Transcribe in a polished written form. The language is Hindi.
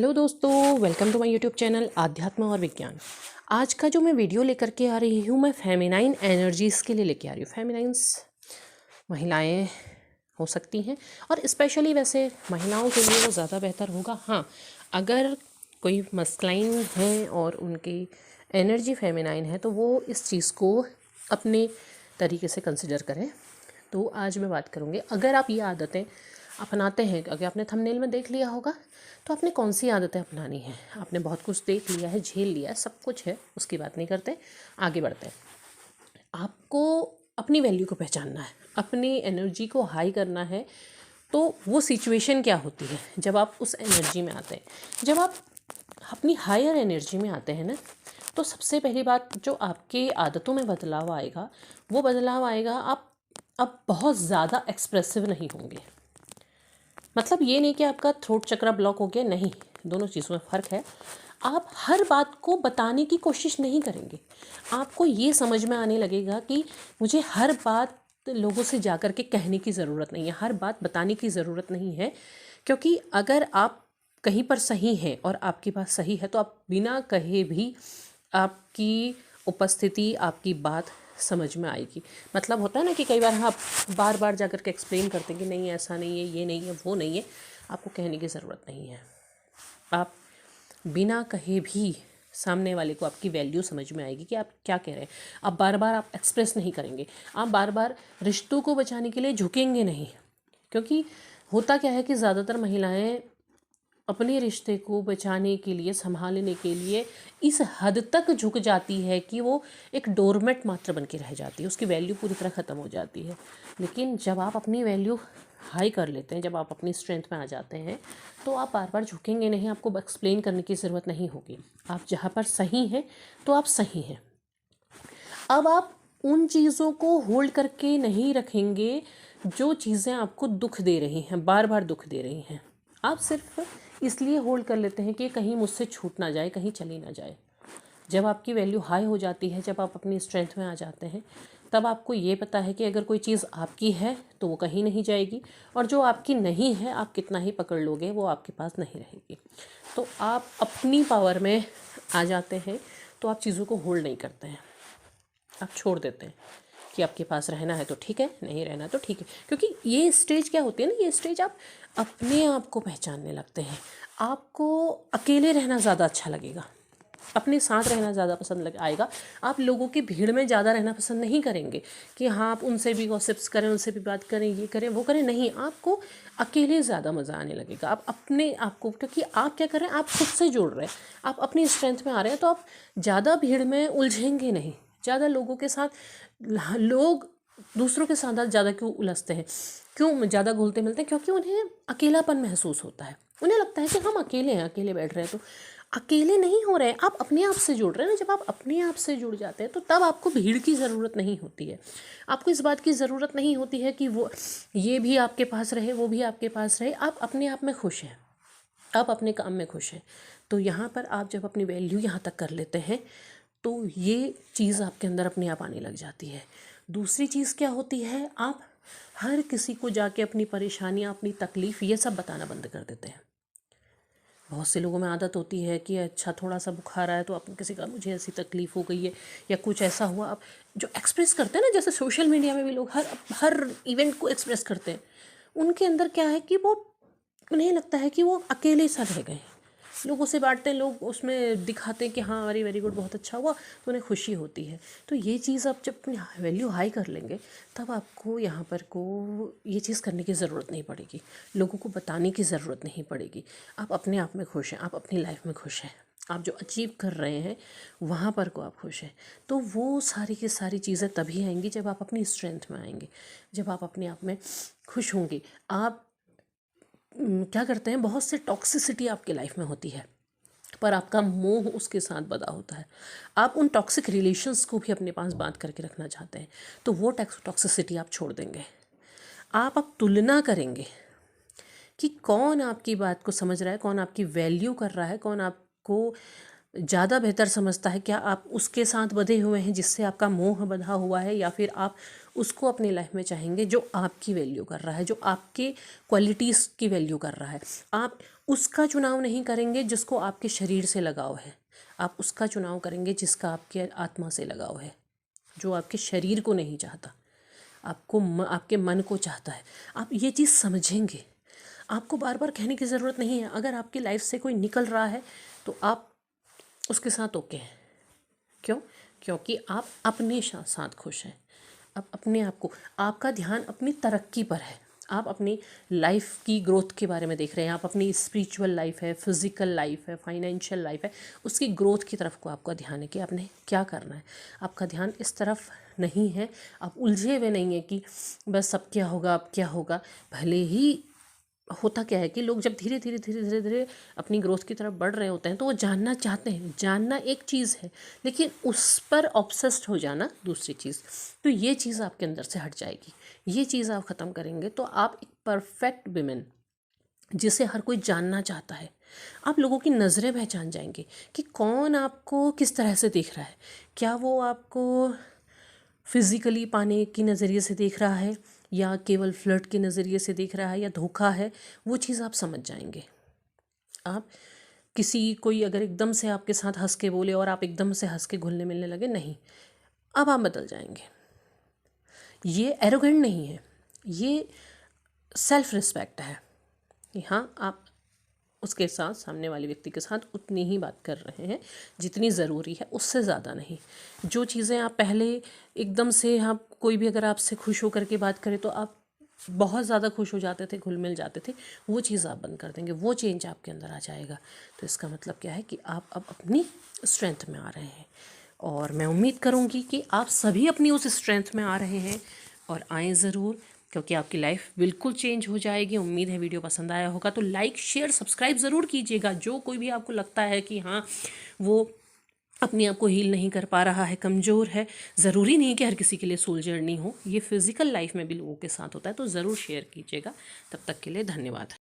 हेलो दोस्तों, welcome to my YouTube channel आध्यात्म और विज्ञान। आज का जो मैं वीडियो लेकर के आ रही हूँ, मैं फेमिनाइन एनर्जीज़ के लिए लेके आ रही हूँ। फेमिनाइंस महिलाएं हो सकती हैं और स्पेशली वैसे महिलाओं के लिए वो ज़्यादा बेहतर होगा। हाँ, अगर कोई मस्कुलाइन है और उनकी एनर्जी फेमिनाइन है तो वो इस चीज़ को अपने तरीके से कंसिडर करें। तो आज मैं बात करूँगी, अगर आप ये आदतें अपनाते हैं, अगर आपने थंबनेल में देख लिया होगा तो आपने कौन सी आदतें अपनानी हैं। आपने बहुत कुछ देख लिया है, झेल लिया है, सब कुछ है, उसकी बात नहीं करते, आगे बढ़ते हैं। आपको अपनी वैल्यू को पहचानना है, अपनी एनर्जी को हाई करना है। तो वो सिचुएशन क्या होती है जब आप उस एनर्जी में आते हैं। जब आप अपनी हायर एनर्जी में आते हैं ना, तो सबसे पहली बात जो आपके आदतों में बदलाव आएगा, वो बदलाव आएगा आप अब बहुत ज़्यादा एक्सप्रेसिव नहीं होंगे। मतलब ये नहीं कि आपका थ्रोट चक्रा ब्लॉक हो गया, नहीं, दोनों चीज़ों में फ़र्क है। आप हर बात को बताने की कोशिश नहीं करेंगे। आपको ये समझ में आने लगेगा कि मुझे हर बात लोगों से जा कर के कहने की ज़रूरत नहीं है, हर बात बताने की ज़रूरत नहीं है। क्योंकि अगर आप कहीं पर सही हैं और आपके पास सही है, तो आप बिना कहे भी आपकी उपस्थिति, आपकी बात समझ में आएगी। मतलब होता है ना कि कई बार आप बार बार जा कर के एक्सप्लेन करते हैं कि नहीं, ऐसा नहीं है, ये नहीं है, वो नहीं है। आपको कहने की ज़रूरत नहीं है। आप बिना कहे भी सामने वाले को आपकी वैल्यू समझ में आएगी कि आप क्या कह रहे हैं। आप बार बार आप एक्सप्रेस नहीं करेंगे, आप बार बार रिश्तों को बचाने के लिए झुकेंगे नहीं। क्योंकि होता क्या है कि ज़्यादातर महिलाएं अपने रिश्ते को बचाने के लिए, संभालने के लिए इस हद तक झुक जाती है कि वो एक डोरमेट मात्र बन के रह जाती है, उसकी वैल्यू पूरी तरह ख़त्म हो जाती है। लेकिन जब आप अपनी वैल्यू हाई कर लेते हैं, जब आप अपनी स्ट्रेंथ में आ जाते हैं, तो आप बार बार झुकेंगे नहीं, आपको एक्सप्लेन करने की ज़रूरत नहीं होगी। आप जहाँ पर सही हैं तो आप सही हैं। अब आप उन चीज़ों को होल्ड करके नहीं रखेंगे जो चीज़ें आपको दुख दे रही हैं, बार बार दुख दे रही हैं। आप सिर्फ इसलिए होल्ड कर लेते हैं कि कहीं मुझसे छूट ना जाए, कहीं चली ना जाए। जब आपकी वैल्यू हाई हो जाती है, जब आप अपनी स्ट्रेंथ में आ जाते हैं, तब आपको ये पता है कि अगर कोई चीज़ आपकी है तो वो कहीं नहीं जाएगी, और जो आपकी नहीं है, आप कितना ही पकड़ लोगे, वो आपके पास नहीं रहेगी। तो आप अपनी पावर में आ जाते हैं, तो आप चीज़ों को होल्ड नहीं करते हैं, आप छोड़ देते हैं कि आपके पास रहना है तो ठीक है, नहीं रहना तो ठीक है। क्योंकि ये स्टेज क्या होती है ना, ये स्टेज आप अपने आप को पहचानने लगते हैं। आपको अकेले रहना ज़्यादा अच्छा लगेगा, अपने साथ रहना ज़्यादा पसंद आएगा। आप लोगों की भीड़ में ज़्यादा रहना पसंद नहीं करेंगे कि हाँ, आप उनसे भी गॉसिप्स करें, उनसे भी बात करें, ये करें, वो करें। नहीं, आपको अकेले ज़्यादा मज़ा आने लगेगा। आप अपने आप को, क्योंकि आप क्या कर रहे हैं, आप खुद से जुड़ रहे हैं, आप अपनी स्ट्रेंथ में आ रहे हैं, तो आप ज़्यादा भीड़ में उलझेंगे नहीं। ज़्यादा लोगों के साथ, लोग दूसरों के साथ ज़्यादा क्यों उलझते हैं, क्यों ज़्यादा घुलते मिलते हैं? क्योंकि उन्हें अकेलापन महसूस होता है। उन्हें लगता है कि हम अकेले हैं, अकेले बैठ रहे हैं। तो अकेले नहीं हो रहे हैं, आप अपने आप से जुड़ रहे हैं ना। जब आप अपने आप से जुड़ जाते हैं, तो तब आपको भीड़ की ज़रूरत नहीं होती है। आपको इस बात की ज़रूरत नहीं होती है कि वो ये भी आपके पास रहे, वो भी आपके पास रहे। आप अपने आप में खुश हैं, आप अपने काम में खुश हैं। तो यहाँ पर आप जब अपनी वैल्यू यहाँ तक कर लेते हैं, तो ये चीज़ आपके अंदर अपने आप आने लग जाती है। दूसरी चीज़ क्या होती है, आप हर किसी को जाके अपनी परेशानियाँ, अपनी तकलीफ़, ये सब बताना बंद कर देते हैं। बहुत से लोगों में आदत होती है कि अच्छा, थोड़ा सा बुखार आया तो अपन किसी का, मुझे ऐसी तकलीफ़ हो गई है या कुछ ऐसा हुआ। अब जो एक्सप्रेस करते हैं ना, जैसे सोशल मीडिया में भी लोग हर हर इवेंट को एक्सप्रेस करते हैं, उनके अंदर क्या है कि वो, उन्हें लगता है कि वो अकेले सा रह गए। लोगों से बांटते हैं, लोग उसमें दिखाते हैं कि हाँ, वेरी वेरी गुड, बहुत अच्छा हुआ, तो उन्हें खुशी होती है। तो ये चीज़ आप जब अपनी वैल्यू हाई कर लेंगे, तब आपको यहाँ पर को ये चीज़ करने की ज़रूरत नहीं पड़ेगी, लोगों को बताने की ज़रूरत नहीं पड़ेगी। आप अपने आप में खुश हैं, आप अपनी लाइफ में खुश हैं, आप जो अचीव कर रहे हैं वहाँ पर को आप खुश हैं। तो वो सारी की सारी चीज़ें तभी आएंगी जब आप अपनी स्ट्रेंथ में आएंगे, जब आप अपने आप में खुश होंगे। आप क्या करते हैं, बहुत से टॉक्सिसिटी आपके लाइफ में होती है, पर आपका मोह उसके साथ बधा होता है। आप उन टॉक्सिक रिलेशंस को भी अपने पास बांध करके रखना चाहते हैं, तो वो टॉक्सिसिटी आप छोड़ देंगे। आप अब तुलना करेंगे कि कौन आपकी बात को समझ रहा है, कौन आपकी वैल्यू कर रहा है, कौन आपको ज़्यादा बेहतर समझता है। क्या आप उसके साथ बंधे हुए हैं जिससे आपका मोह बंधा हुआ है, या फिर आप उसको अपनी लाइफ में चाहेंगे जो आपकी वैल्यू कर रहा है, जो आपके क्वालिटीज़ की वैल्यू कर रहा है। आप उसका चुनाव नहीं करेंगे जिसको आपके शरीर से लगाव है, आप उसका चुनाव करेंगे जिसका आपके आत्मा से लगाव है, जो आपके शरीर को नहीं चाहता, आपके मन को चाहता है। आप ये चीज़ समझेंगे, आपको बार बार कहने की ज़रूरत नहीं है। अगर आपकी लाइफ से कोई निकल रहा है तो आप उसके साथ ओके हैं। क्यों? क्योंकि आप अपने साथ खुश हैं। आप अपने आप को, आपका ध्यान अपनी तरक्की पर है, आप अपनी लाइफ की ग्रोथ के बारे में देख रहे हैं। आप अपनी स्पिरिचुअल लाइफ है, फिज़िकल लाइफ है, फाइनेंशियल लाइफ है, उसकी ग्रोथ की तरफ को आपका ध्यान है कि आपने क्या करना है। आपका ध्यान इस तरफ नहीं है, आप उलझे हुए नहीं है कि बस अब क्या होगा, अब क्या होगा। भले ही होता क्या है कि लोग जब धीरे धीरे धीरे धीरे धीरे अपनी ग्रोथ की तरफ बढ़ रहे होते हैं तो वो जानना चाहते हैं। जानना एक चीज़ है, लेकिन उस पर ऑब्सेस्ड हो जाना दूसरी चीज़। तो ये चीज़ आपके अंदर से हट जाएगी। ये चीज़ आप ख़त्म करेंगे तो आप एक परफेक्ट विमेन, जिसे हर कोई जानना चाहता है, आप लोगों की नज़रें पहचान जाएंगे कि कौन आपको किस तरह से देख रहा है। क्या वो आपको फिज़िकली पाने की नज़रिए से देख रहा है, या केवल फ्लर्ट के नज़रिए से देख रहा है, या धोखा है, वो चीज़ आप समझ जाएंगे। आप कोई अगर एकदम से आपके साथ हंस के बोले और आप एकदम से हंस के घुलने मिलने लगे, नहीं, अब आप बदल जाएंगे। ये एरोगेंट नहीं है, ये सेल्फ रिस्पेक्ट है कि हाँ, आप उसके साथ, सामने वाले व्यक्ति के साथ उतनी ही बात कर रहे हैं जितनी ज़रूरी है, उससे ज़्यादा नहीं। जो चीज़ें आप पहले एकदम से, आप कोई भी अगर आपसे खुश होकर के बात करे तो आप बहुत ज़्यादा खुश हो जाते थे, घुल मिल जाते थे, वो चीज़ आप बंद कर देंगे, वो चेंज आपके अंदर आ जाएगा। तो इसका मतलब क्या है कि आप अब अपनी स्ट्रेंथ में आ रहे हैं, और मैं उम्मीद करूँगी कि आप सभी अपनी उस स्ट्रेंथ में आ रहे हैं, और आएँ ज़रूर, क्योंकि आपकी लाइफ बिल्कुल चेंज हो जाएगी। उम्मीद है वीडियो पसंद आया होगा, तो लाइक शेयर सब्सक्राइब ज़रूर कीजिएगा। जो कोई भी आपको लगता है कि हाँ, वो अपने आप को हील नहीं कर पा रहा है, कमज़ोर है, ज़रूरी नहीं कि हर किसी के लिए सोल जर्नी हो, ये फिज़िकल लाइफ में भी लोगों के साथ होता है, तो ज़रूर शेयर कीजिएगा। तब तक के लिए धन्यवाद।